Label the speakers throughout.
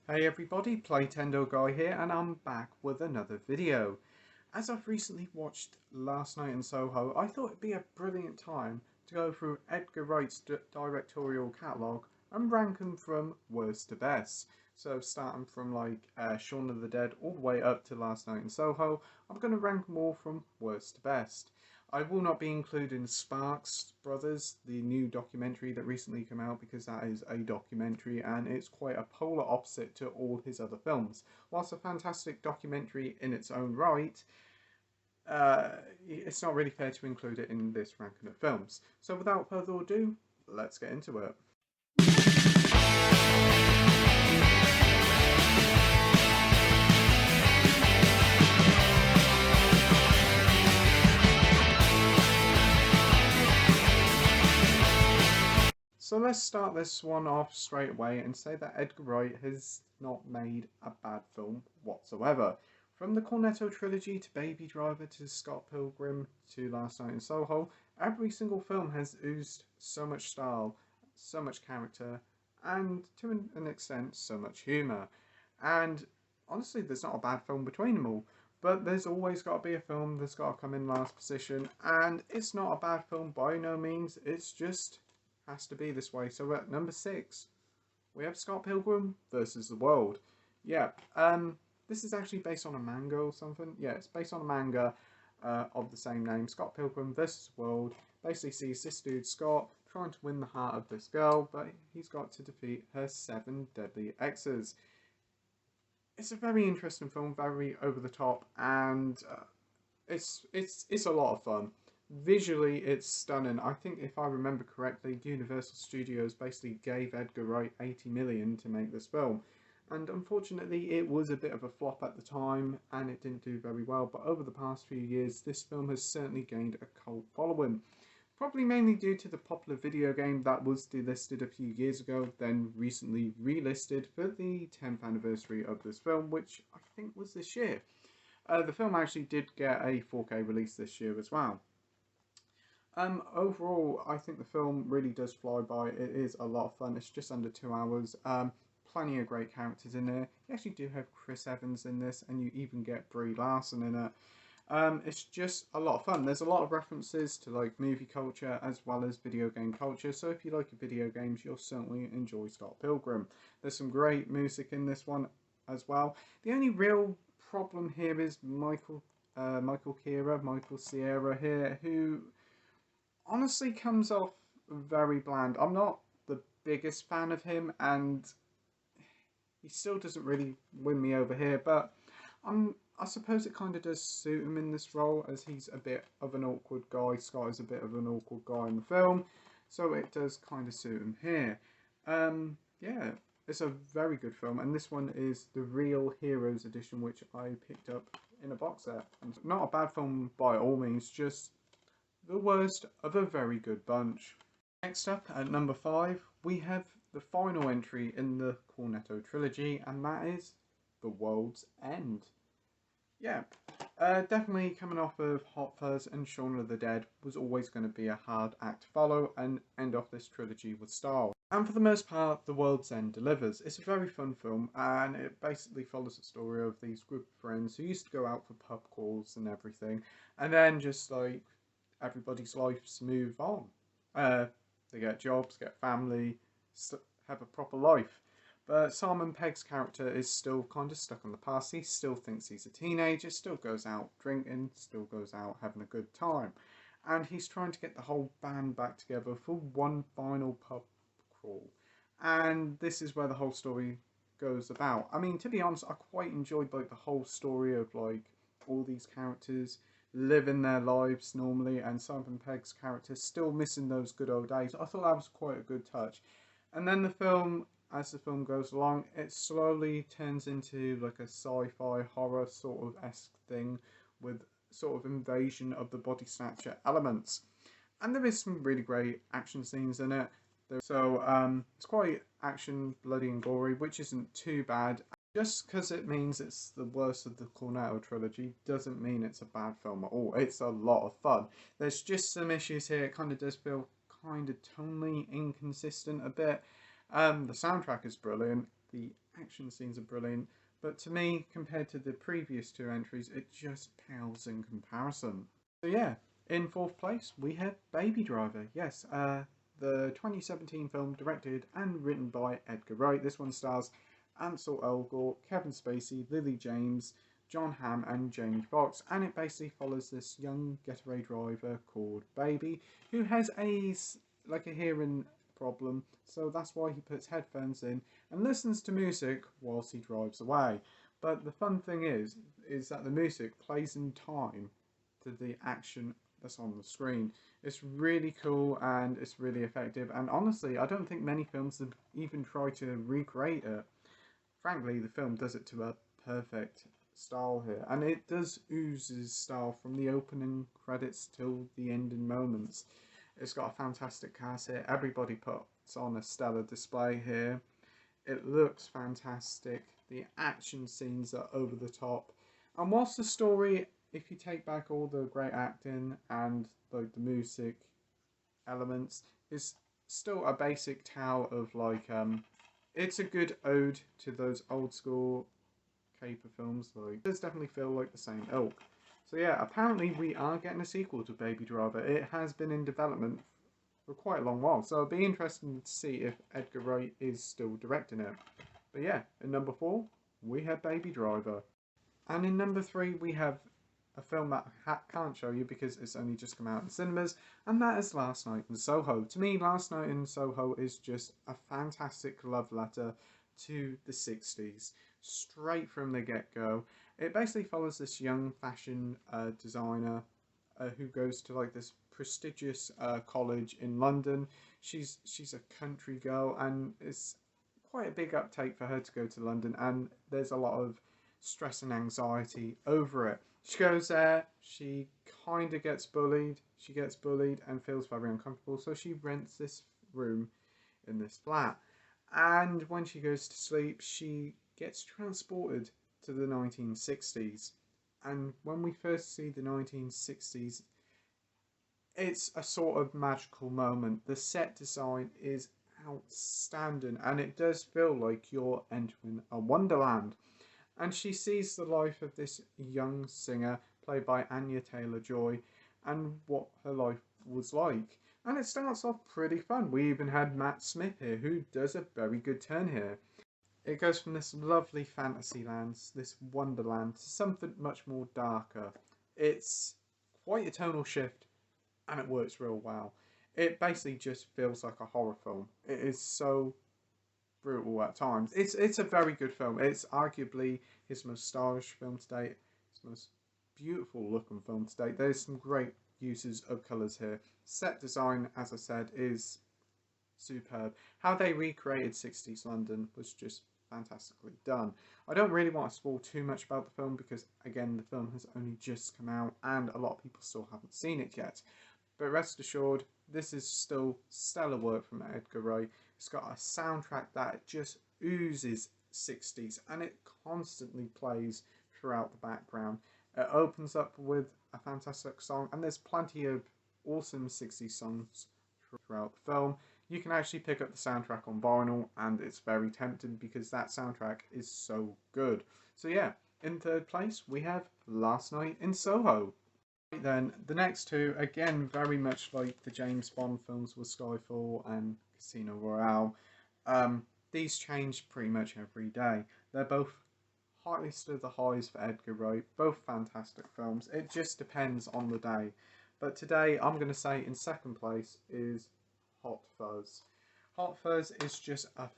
Speaker 1: Hey everybody, Playtendoguy here, and I'm back with another video. As I've recently watched Last Night in Soho, I thought it'd be a brilliant time to go through Edgar Wright's directorial catalogue and rank them from worst to best. So starting from Shaun of the Dead all the way up to Last Night in Soho, I'm going to rank them all from worst to best. I will not be including Sparks Brothers, the new documentary that recently came out, because that is a documentary and it's quite a polar opposite to all his other films. Whilst a fantastic documentary in its own right, it's not really fair to include it in this ranking of films. So without further ado, let's get into it. So let's start this one off straight away and say that Edgar Wright has not made a bad film whatsoever. From the Cornetto trilogy to Baby Driver to Scott Pilgrim to Last Night in Soho, every single film has oozed so much style, so much character, and to an extent, so much humour. And honestly, there's not a bad film between them all. But there's always got to be a film that's got to come in last position, and it's not a bad film by no means, it's just has to be this way. So at number 6, we have Scott Pilgrim versus the World. Yeah, this is actually based on a manga or something. Yeah, it's based on a manga of the same name, Scott Pilgrim versus the World. Basically sees this dude, Scott, trying to win the heart of this girl, but he's got to defeat her 7 deadly exes. It's a very interesting film, very over the top, and it's a lot of fun. Visually, it's stunning. I think if I remember correctly, Universal Studios basically gave Edgar Wright 80 million to make this film. And unfortunately, it was a bit of a flop at the time and it didn't do very well. But over the past few years, this film has certainly gained a cult following. Probably mainly due to the popular video game that was delisted a few years ago, then recently relisted for the 10th anniversary of this film, which I think was this year. The film actually did get a 4K release this year as well. Overall, I think the film really does fly by. It is a lot of fun. It's just under 2 hours. Plenty of great characters in there. You actually do have Chris Evans in this, and you even get Brie Larson in it. It's just a lot of fun. There's a lot of references to like movie culture as well as video game culture. So if you like video games, you'll certainly enjoy Scott Pilgrim. There's some great music in this one as well. The only real problem here is Michael Cera here, who honestly comes off very bland. I'm not the biggest fan of him, and he still doesn't really win me over here, but I suppose it kind of does suit him in this role, as he's a bit of an awkward guy. Scott is a bit of an awkward guy in the film, so it does kind of suit him here. Yeah, it's a very good film, and this one is the Real Heroes edition, which I picked up in a box set. And not a bad film by all means, just the worst of a very good bunch. Next up, at number 5, we have the final entry in the Cornetto trilogy, and that is The World's End. Yeah, definitely coming off of Hot Fuzz and Shaun of the Dead was always going to be a hard act to follow and end off this trilogy with style. And for the most part, The World's End delivers. It's a very fun film, and it basically follows the story of these group of friends who used to go out for pub crawls and everything, and then just like everybody's lives move on. They get jobs, get family, have a proper life. But Simon Pegg's character is still kind of stuck in the past. He still thinks he's a teenager, still goes out drinking, still goes out having a good time. And he's trying to get the whole band back together for one final pub crawl. And this is where the whole story goes about. I mean, to be honest, I quite enjoyed like the whole story of like all these characters living their lives normally, and Simon Pegg's character still missing those good old days. I thought that was quite a good touch. And then the film, as the film goes along, it slowly turns into like a sci-fi horror sort of esque thing with sort of invasion of the body snatcher elements. And there is some really great action scenes in it. So it's quite action, bloody and gory, which isn't too bad. Just because it means it's the worst of the Cornetto trilogy doesn't mean it's a bad film at all. It's a lot of fun. There's just some issues here. It kind of does feel kind of tonally inconsistent a bit. The soundtrack is brilliant. The action scenes are brilliant, but to me, compared to the previous two entries, it just pales in comparison. So yeah, in fourth place we have Baby Driver. Yes, the 2017 film directed and written by Edgar Wright. This one stars Ansel Elgort, Kevin Spacey, Lily James, John Hamm and Jamie Foxx, and it basically follows this young getaway driver called Baby who has a hearing problem, so that's why he puts headphones in and listens to music whilst he drives away. But the fun thing is that the music plays in time to the action that's on the screen. It's really cool and it's really effective, and honestly, I don't think many films have even tried to recreate it. Frankly, the film does it to a perfect style here, and it does oozes style from the opening credits till the ending moments. It's got a fantastic cast here. Everybody puts on a stellar display here. It looks fantastic. The action scenes are over the top. And whilst the story, if you take back all the great acting and like the music elements, is still a basic tale of it's a good ode to those old school caper films. Like, it does definitely feel like the same ilk. So yeah, apparently we are getting a sequel to Baby Driver. It has been in development for quite a long while, so it'll be interesting to see if Edgar Wright is still directing it. But yeah, in number 4, we have Baby Driver. And in number 3, we have a film that I can't show you because it's only just come out in cinemas, and that is Last Night in Soho. To me, Last Night in Soho is just a fantastic love letter to the 60s, straight from the get-go. It basically follows this young fashion designer who goes to like this prestigious college in London. She's a country girl, and it's quite a big uptake for her to go to London, and there's a lot of stress and anxiety over it. She goes there, she kind of gets bullied. She gets bullied and feels very uncomfortable, so she rents this room in this flat. And when she goes to sleep, she gets transported to the 1960s. And when we first see the 1960s, it's a sort of magical moment. The set design is outstanding, and it does feel like you're entering a wonderland. And she sees the life of this young singer played by Anya Taylor-Joy and what her life was like. And it starts off pretty fun. We even had Matt Smith here, who does a very good turn here. It goes from this lovely fantasy land, this wonderland, to something much more darker. It's quite a tonal shift, and it works real well. It basically just feels like a horror film. It is so brutal at times. It's a very good film. It's arguably his most stylish film to date, his most beautiful looking film to date. There's some great uses of colours here. Set design, as I said, is superb. How they recreated 60s London was just fantastically done. I don't really want to spoil too much about the film because, again, the film has only just come out and a lot of people still haven't seen it yet. But rest assured, this is still stellar work from Edgar Wright. It's got a soundtrack that just oozes 60s, and it constantly plays throughout the background. It opens up with a fantastic song, and there's plenty of awesome 60s songs throughout the film. You can actually pick up the soundtrack on vinyl, and it's very tempting because that soundtrack is so good. So yeah, in third place we have Last Night in Soho. Then the next two, again very much like the James Bond films with Skyfall and Casino Royale, these change pretty much every day. They're both highest of the highs for Edgar Wright, both fantastic films. It just depends on the day. But today I'm going to say in second place is Hot Fuzz. Hot Fuzz is just a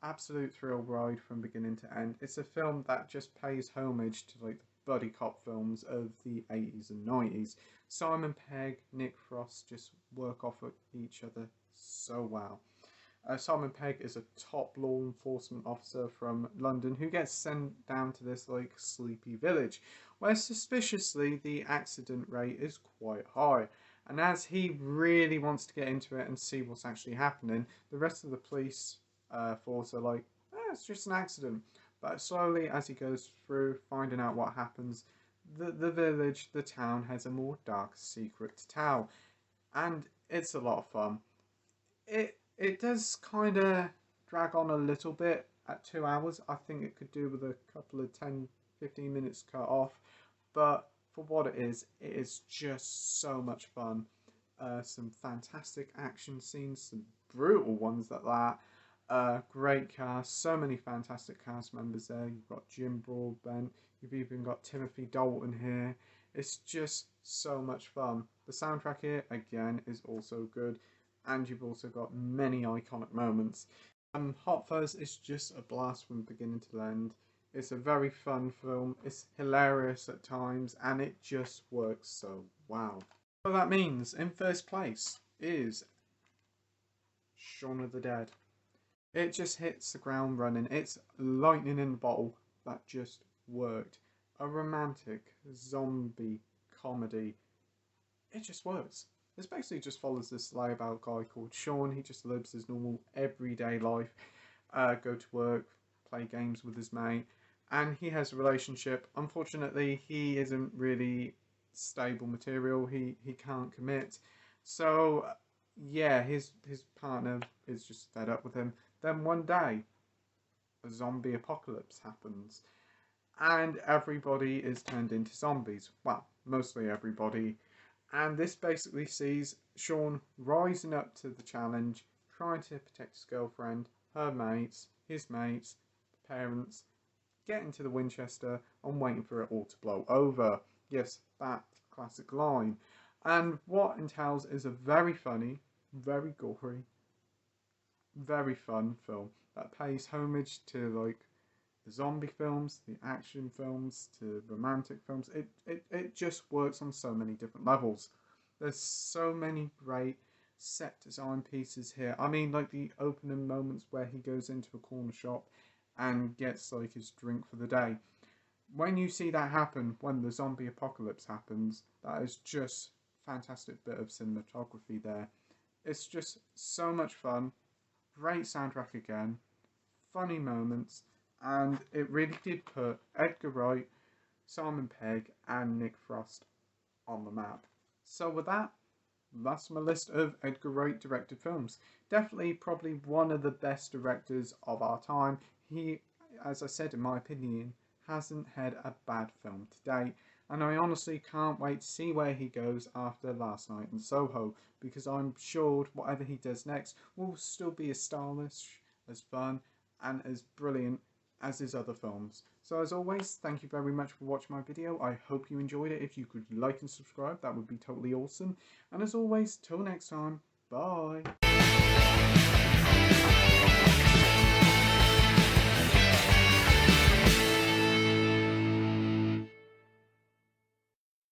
Speaker 1: absolute thrill ride from beginning to end. It's a film that just pays homage to like the buddy cop films of the 80s and 90s. Simon Pegg, Nick Frost just work off of each other so well. Simon Pegg is a top law enforcement officer from London who gets sent down to this like sleepy village where suspiciously the accident rate is quite high. And as he really wants to get into it and see what's actually happening, the rest of the police force are like, it's just an accident. But slowly, as he goes through finding out what happens, the village, the town, has a more dark secret to tell. And it's a lot of fun. It does kind of drag on a little bit at 2 hours. I think it could do with a couple of 10-15 minutes cut off, but for what it is just so much fun. Some fantastic action scenes, some brutal ones at that. Great cast, so many fantastic cast members there. You've got Jim Broadbent, you've even got Timothy Dalton here. It's just so much fun. The soundtrack here, again, is also good, and you've also got many iconic moments. Hot Fuzz is just a blast from beginning to end. It's a very fun film, it's hilarious at times, and it just works so wow. So that means, in first place is Shaun of the Dead. It just hits the ground running. It's lightning in the bottle that just worked. A romantic zombie comedy. It just works. This basically just follows this layabout guy called Shaun. He just lives his normal everyday life. Go to work, play games with his mate, and he has a relationship. Unfortunately, he isn't really stable material. He can't commit. So yeah, his partner is just fed up with him. Then one day, a zombie apocalypse happens, and everybody is turned into zombies. Well, mostly everybody. And this basically sees Shaun rising up to the challenge, trying to protect his girlfriend, her mates, his mates, the parents, getting to the Winchester and waiting for it all to blow over. Yes, that classic line. And what entails is a very funny, very gory, very fun film that pays homage to like the zombie films, the action films, to romantic films. It just works on so many different levels. There's so many great set design pieces here. I mean, like the opening moments where he goes into a corner shop and gets like his drink for the day. When you see that happen, when the zombie apocalypse happens, that is just fantastic bit of cinematography there. It's just so much fun. Great soundtrack again. Funny moments. And it really did put Edgar Wright, Simon Pegg and Nick Frost on the map. So with that, that's my list of Edgar Wright directed films. Definitely probably one of the best directors of our time. He, as I said in my opinion, hasn't had a bad film to date. And I honestly can't wait to see where he goes after Last Night in Soho, because I'm sure whatever he does next will still be as stylish, as fun, and as brilliant as his other films. So as always, thank you very much for watching my video. I hope you enjoyed it. If you could like and subscribe, that would be totally awesome. And as always, till next time, bye.